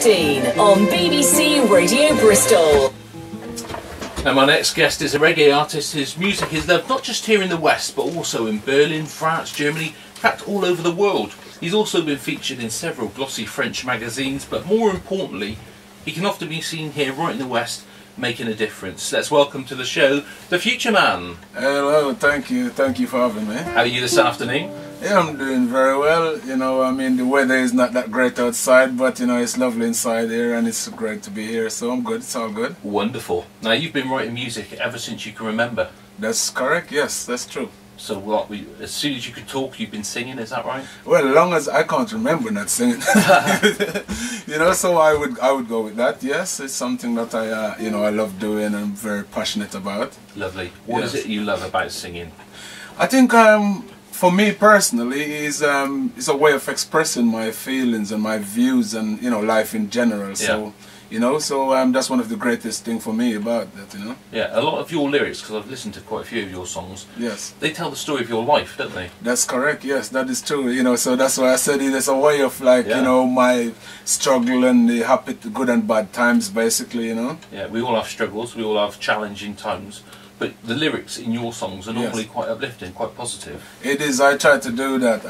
15 on BBC Radio Bristol. And my next guest is a reggae artist whose music is loved not just here in the West, but also in Berlin, France, Germany, in fact all over the world. He's also been featured in several glossy French magazines, but more importantly, he can often be seen here right in the West, making a difference. Let's welcome to the show, the Fuchaman. Hello, thank you for having me. How are you this afternoon? Yeah, I'm doing very well. You know, I mean, the weather is not that great outside, but you know, it's lovely inside here and it's great to be here, so I'm good, it's all good. Wonderful. Now, you've been writing music ever since you can remember. That's correct, yes, that's true. So what, as soon as you could talk, you've been singing, is that right? Well, as long as I can't remember not singing. You know, so I would go with that, yes. It's something that I, you know, I love doing and I'm very passionate about. Lovely. What is it you love about singing? I think, for me personally, is a way of expressing my feelings and my views and, you know, life in general. So, you know, so that's one of the greatest things for me about that, you know. Yeah, a lot of your lyrics, because I've listened to quite a few of your songs, yes, they tell the story of your life, don't they? That's correct, yes, that is true, you know, so that's why I said it's a way of, like, you know, my struggle and the happy, good and bad times, basically, you know. Yeah, we all have struggles, we all have challenging times. But the lyrics in your songs are normally quite uplifting, quite positive. It is, I try to do that.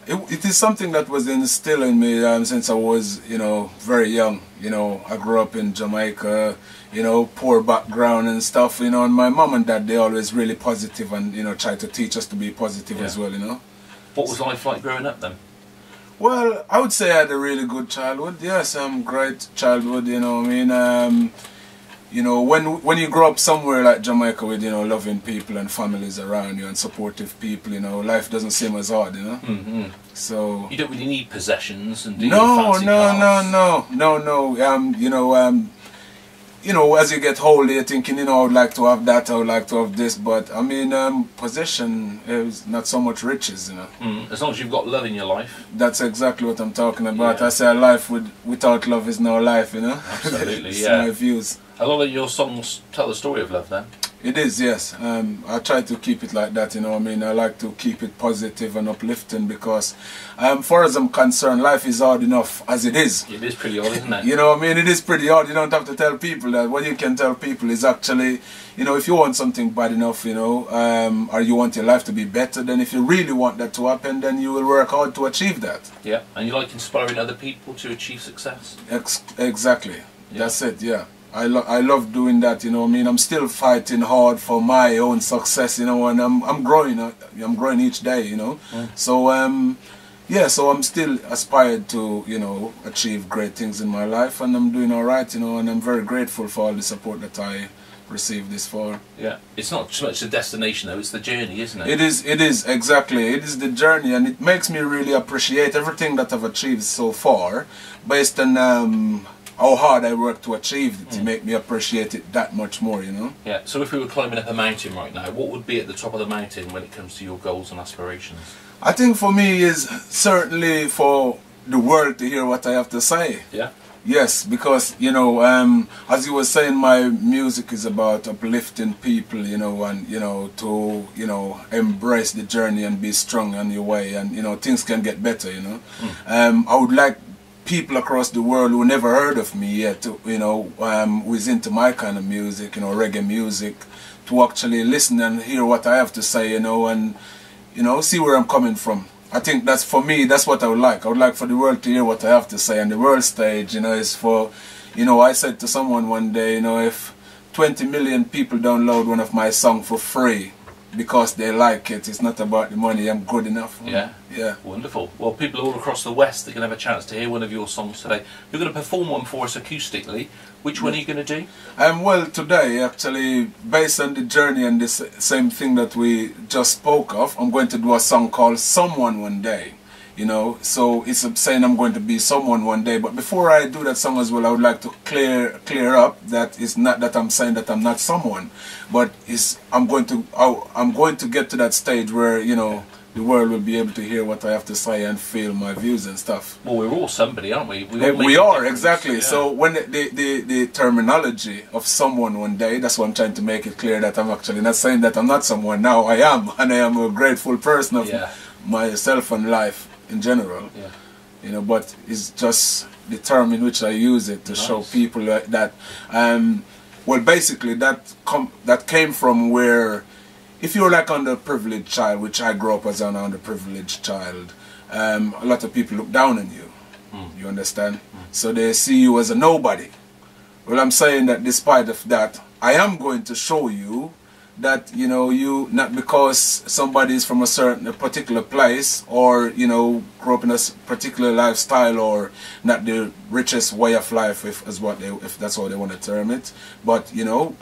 It is something that was instilled in me since I was, you know, very young. You know, I grew up in Jamaica, you know, poor background and stuff, you know, and my mom and dad, they always really positive and, you know, try to teach us to be positive as well, you know. What was life like growing up then? Well, I would say I had a really good childhood, yes, great childhood, you know, I mean, you know, when you grow up somewhere like Jamaica with, you know, loving people and families around you and supportive people, you know, life doesn't seem as hard, you know. So you don't really need possessions and no, fancy cars. You know, as you get older, you're thinking, you know, I would like to have that, I would like to have this, but I mean, possession is not so much riches, you know. As long as you've got love in your life. That's exactly what I'm talking about. I say a life without love is no life, you know. Absolutely, That's my views. A lot of your songs tell the story of love then? It is, yes. I try to keep it like that, you know. I mean, I like to keep it positive and uplifting because, far as I'm concerned, life is hard enough as it is. It is pretty hard, isn't it? You know, I mean, it is pretty hard. You don't have to tell people that. What you can tell people is actually, you know, if you want something bad enough, you know, or you want your life to be better, then if you really want that to happen, then you will work hard to achieve that. Yeah, and you like inspiring other people to achieve success? Exactly. Yeah. That's it, yeah. I love doing that, you know. I mean, I'm still fighting hard for my own success, you know, and I'm growing. I'm growing each day, you know. So yeah, so I'm still aspired to, you know, achieve great things in my life, and I'm doing all right, you know, and I'm very grateful for all the support that I received this far. Yeah, it's not so much the destination though; it's the journey, isn't it? It is exactly. It is the journey, and it makes me really appreciate everything that I've achieved so far, based on how hard I work to achieve it, to make me appreciate it that much more, you know? Yeah, so if we were climbing up a mountain right now, what would be at the top of the mountain when it comes to your goals and aspirations? I think for me is certainly for the world to hear what I have to say. Yeah? Yes, because, you know, as you were saying, my music is about uplifting people, you know, and, you know, to, you know, embrace the journey and be strong on your way, and, you know, things can get better, you know? I would like people across the world who never heard of me yet, you know, who is into my kind of music, you know, reggae music, to actually listen and hear what I have to say, you know, and, you know, see where I'm coming from. I think that's, for me, that's what I would like. I would like for the world to hear what I have to say, and the world stage, you know, is for, you know, I said to someone one day, you know, if 20 million people download one of my songs for free, because they like it, it's not about the money, I'm good enough. Yeah. Yeah. Wonderful. Well, people all across the West are going to have a chance to hear one of your songs today. You're going to perform one for us acoustically. Which one are you going to do? Well, today, actually, based on the journey and this same thing that we just spoke of, I'm going to do a song called Someone One Day. You know, so it's saying I'm going to be someone one day. But before I do that song as well, I would like to clear up that it's not that I'm saying that I'm not someone, but I'm going to get to that stage where, you know, the world will be able to hear what I have to say and feel my views and stuff. Well, we're all somebody, aren't we? We are, exactly. Yeah. So when the terminology of someone one day, that's why I'm trying to make it clear that I'm actually not saying that I'm not someone. Now I am, and I am a grateful person of myself and life in general. Yeah. You know, but it's just the term in which I use it to show people that well, basically that came from where, if you're like underprivileged child, which I grew up as an underprivileged child, a lot of people look down on you. You understand? So they see you as a nobody. Well, I'm saying that despite of that, I am going to show you that, you know, you, not because somebody is from a particular place, or, you know, grew up in a particular lifestyle, or not the richest way of life, if that's what they want to term it, but, you know,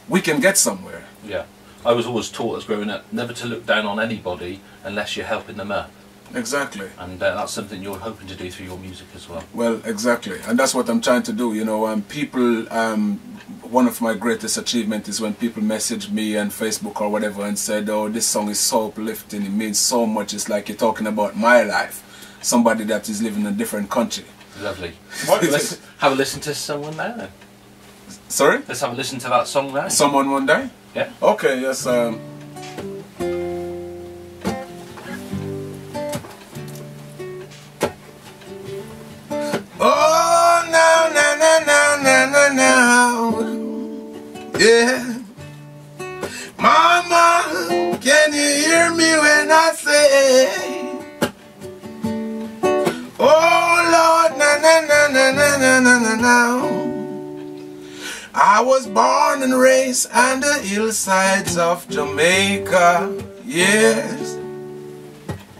we can get somewhere. Yeah. I was always taught as growing up never to look down on anybody unless you're helping them up. Exactly. And that's something you're hoping to do through your music as well. Well, exactly. And that's what I'm trying to do, you know. People, one of my greatest achievements is when people message me on Facebook or whatever and said, oh, this song is so uplifting, it means so much, it's like you're talking about my life. Somebody that is living in a different country. Lovely. Let's have a listen to someone now then. Sorry? Let's have a listen to that song now. Someone One Day? Yeah. Okay, yes. Oh, no, no, no, no, no, no. Yeah. Mama, can you hear me when I say, oh, Lord, no, no, no, no, no, no, no, no. I was born and raised on the hillsides of Jamaica, yes.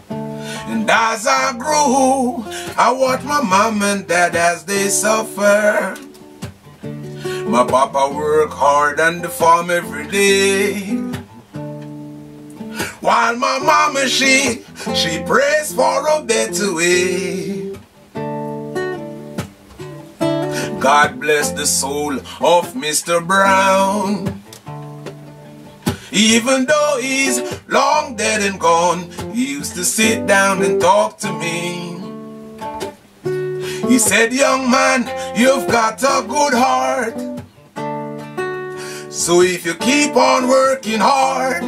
And as I grew, I watched my mom and dad as they suffer. My papa worked hard on the farm every day, while my mama, she prays for a better way. God bless the soul of Mr. Brown. Even though he's long dead and gone, he used to sit down and talk to me. He said, young man, you've got a good heart, so if you keep on working hard,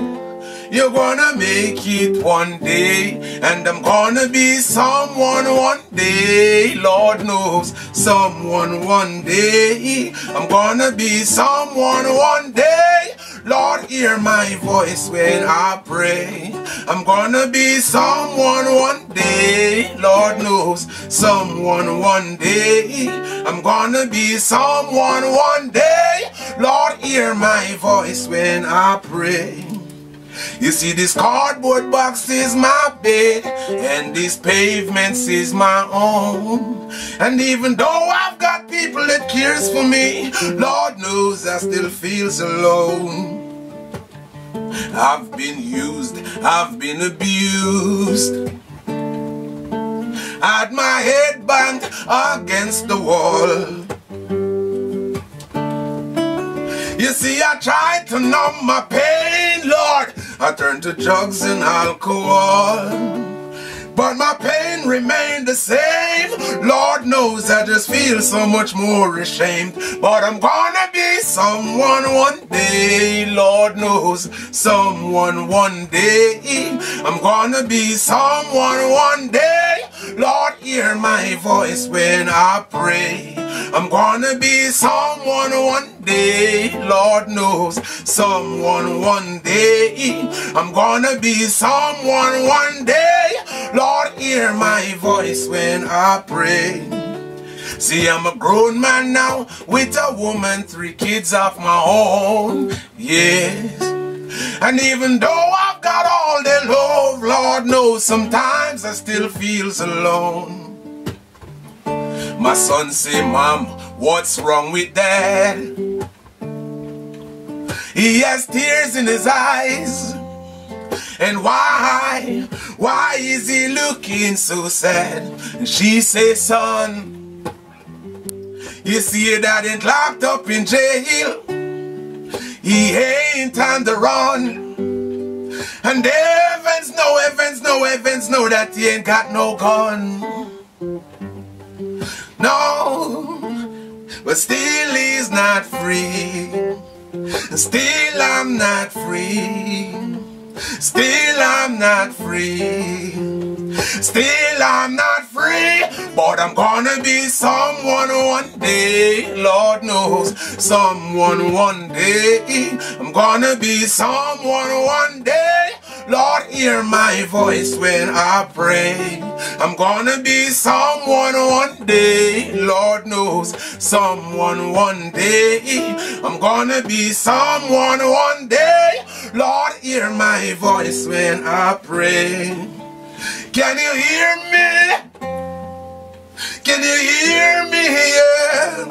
you're gonna make it one day. And I'm gonna be someone one day, Lord knows, someone one day. I'm gonna be someone one day. Lord, hear my voice when I pray. I'm gonna be someone one day, Lord knows, someone one day. I'm gonna be someone one day. Lord, hear my voice when I pray. You see, this cardboard box is my bed, and this pavement is my own. And even though I've got people that cares for me, Lord knows I still feels alone. I've been used, I've been abused, had my head banged against the wall. You see, I tried to numb my pain, Lord. I turned to drugs and alcohol, but my pain remained the same. Lord knows I just feel so much more ashamed. But I'm gonna be someone one day, Lord knows, someone one day. I'm gonna be someone one day. Lord, hear my voice when I pray. I'm gonna be someone one day, Lord knows, someone one day. I'm gonna be someone one day. Lord, hear my voice when I pray. See, I'm a grown man now with a woman, 3 kids of my own, yes. And even though I've got all the love, Lord knows sometimes I still feels alone. My son say, Mom, what's wrong with Dad? He has tears in his eyes. And why is he looking so sad? And she says, son, you see your dad ain't locked up in jail. He ain't on the run. And heavens know that he ain't got no gun. No, but still he's not free. Still I'm not free. Still I'm not free. Still I'm not free. But I'm gonna be someone one day, Lord knows. Someone one day. I'm gonna be someone one day. Lord, hear my voice when I pray. I'm gonna be someone one day, Lord knows. Someone one day. I'm gonna be someone one day. Lord, hear my voice when I pray. Can you hear me? Can you hear me? Yeah.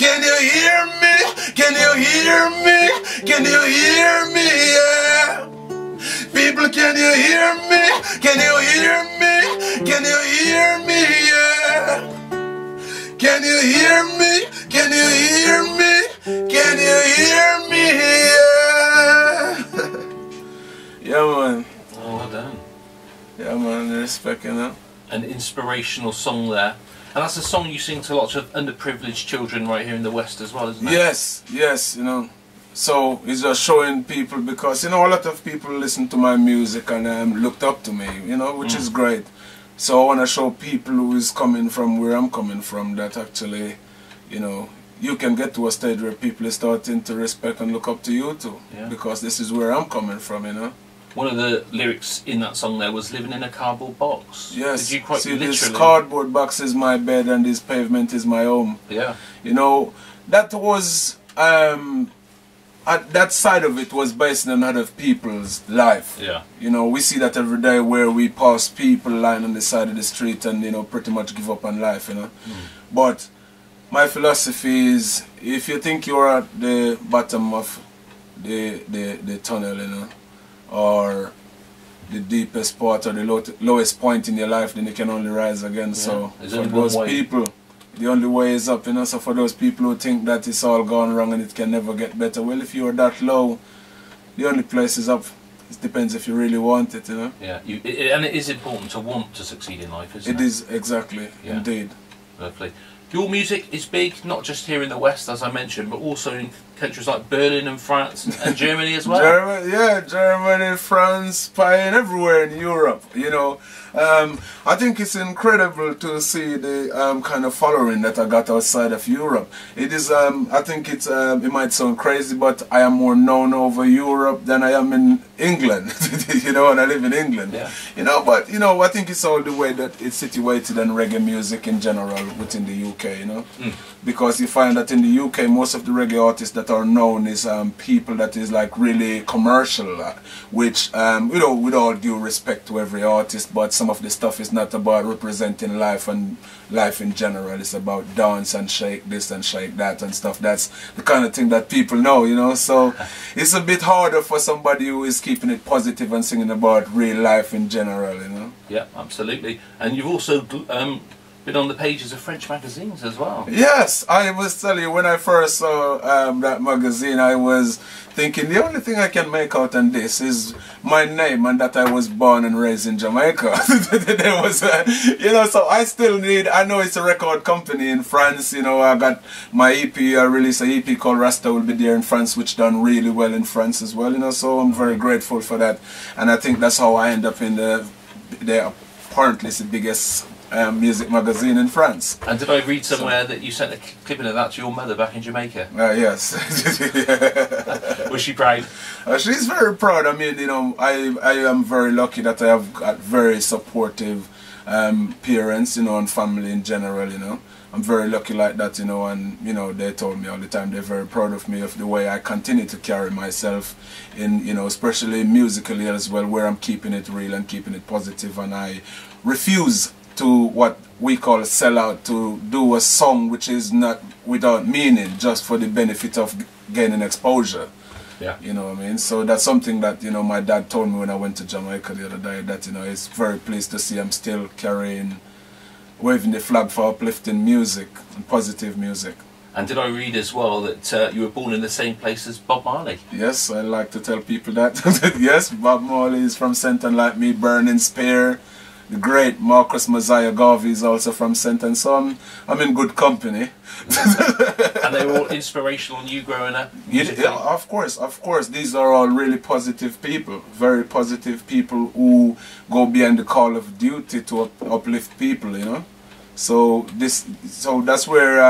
Can you hear me? Can you hear me? Can you hear me? Yeah. People, can you hear me? Can you hear me? Can you hear me? Yeah. Can you hear me? Can you hear me? Can you hear me? Yeah. Yeah, man. Oh, well done. Yeah, man. Respect, you know. An inspirational song there. And that's a song you sing to lots of underprivileged children right here in the West as well, isn't it? Yes, yes, you know. So it's just showing people, because, you know, a lot of people listen to my music and looked up to me, you know, which is great. So I want to show people who is coming from where I'm coming from that actually, you know, you can get to a stage where people are starting to respect and look up to you too. Yeah. Because this is where I'm coming from, you know. One of the lyrics in that song there was living in a cardboard box. Yes. Did you quite literally? This cardboard box is my bed and this pavement is my home. Yeah. You know, that was, that side of it was based on other people's life. Yeah. You know, we see that every day where we pass people lying on the side of the street and, you know, pretty much give up on life, you know. But my philosophy is, if you think you're at the bottom of the tunnel, you know, or the deepest part or the lowest point in your life, then you can only rise again. Yeah. So for those people, the only way is up, you know. So for those people who think that it's all gone wrong and it can never get better, well, if you are that low, the only place is up. It depends if you really want it, you know. Yeah, and it is important to want to succeed in life, isn't it? It is, exactly, yeah. Indeed. Lovely. Your music is big, not just here in the West, as I mentioned, but also in countries like Berlin and France and Germany as well. Germany, France, Spain, everywhere in Europe, you know. I think it's incredible to see the kind of following that I got outside of Europe. It is, I think it might sound crazy, but I am more known over Europe than I am in England, you know, and I live in England. Yeah. You know, but, you know, I think it's all the way that it's situated in reggae music in general within the UK, you know. Because you find that in the UK, most of the reggae artists that are known is people that is like really commercial, which, you know, with all due respect to every artist, but some of the stuff is not about representing life and life in general. It's about dance and shake this and shake that and stuff. That's the kind of thing that people know, you know. So it's a bit harder for somebody who is keeping it positive and singing about real life in general, you know. Yeah, absolutely. And you've also been on the pages of French magazines as well. Yes, I was telling you, when I first saw that magazine, I was thinking the only thing I can make out on this is my name and that I was born and raised in Jamaica. There was, you know, so I still need, I know it's a record company in France, you know, I got my EP, I released an EP called Rasta Will Be There in France, which done really well in France as well, you know, so I'm very grateful for that. And I think that's how I end up in the apparently it's the biggest music magazine in France. And did I read somewhere that you sent a clipping of that to your mother back in Jamaica? Yes. Was she proud? She's very proud. I mean, you know, I am very lucky that I have got very supportive parents, you know, and family in general, you know. I'm very lucky like that, you know, and, you know, they told me all the time they're very proud of me, of the way I continue to carry myself in, you know, especially musically as well, where I'm keeping it real and keeping it positive, and I refuse to what we call sell out, to do a song which is not without meaning, just for the benefit of gaining exposure. Yeah. You know what I mean? So that's something that, you know, my dad told me when I went to Jamaica the other day, that, you know, he's very pleased to see I'm still waving the flag for uplifting music and positive music. And did I read as well that you were born in the same place as Bob Marley? Yes, I like to tell people that. Yes, Bob Marley is from Senton, like me, Burning Spear. The great Marcus Mosiah Garvey is also from Senton, so I'm in good company. And they were all inspirational on you growing up? Yeah, of course. These are all really positive people, very positive people who go beyond the call of duty to uplift people, you know. So that's where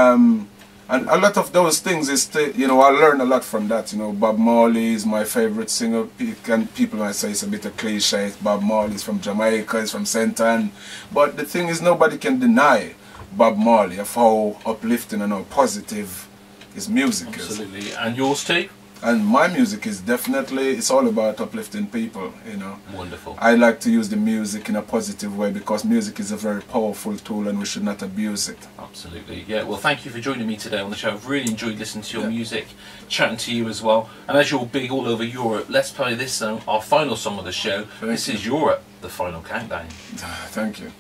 and a lot of those things is you know, I learned a lot from that. You know, Bob Marley is my favorite singer, and people might say it's a bit of cliche. Bob Marley is from Jamaica, he's from St. Ann, but the thing is, nobody can deny Bob Marley of how uplifting and how positive his music is. Absolutely. And yours too? And my music is definitely, it's all about uplifting people, you know. Wonderful. I like to use the music in a positive way, because music is a very powerful tool and we should not abuse it. Absolutely. Yeah, well, thank you for joining me today on the show. I've really enjoyed listening to your music, chatting to you as well. And as you're big all over Europe, let's play this song, our final song of the show. This is Europe, the final countdown. Thank you.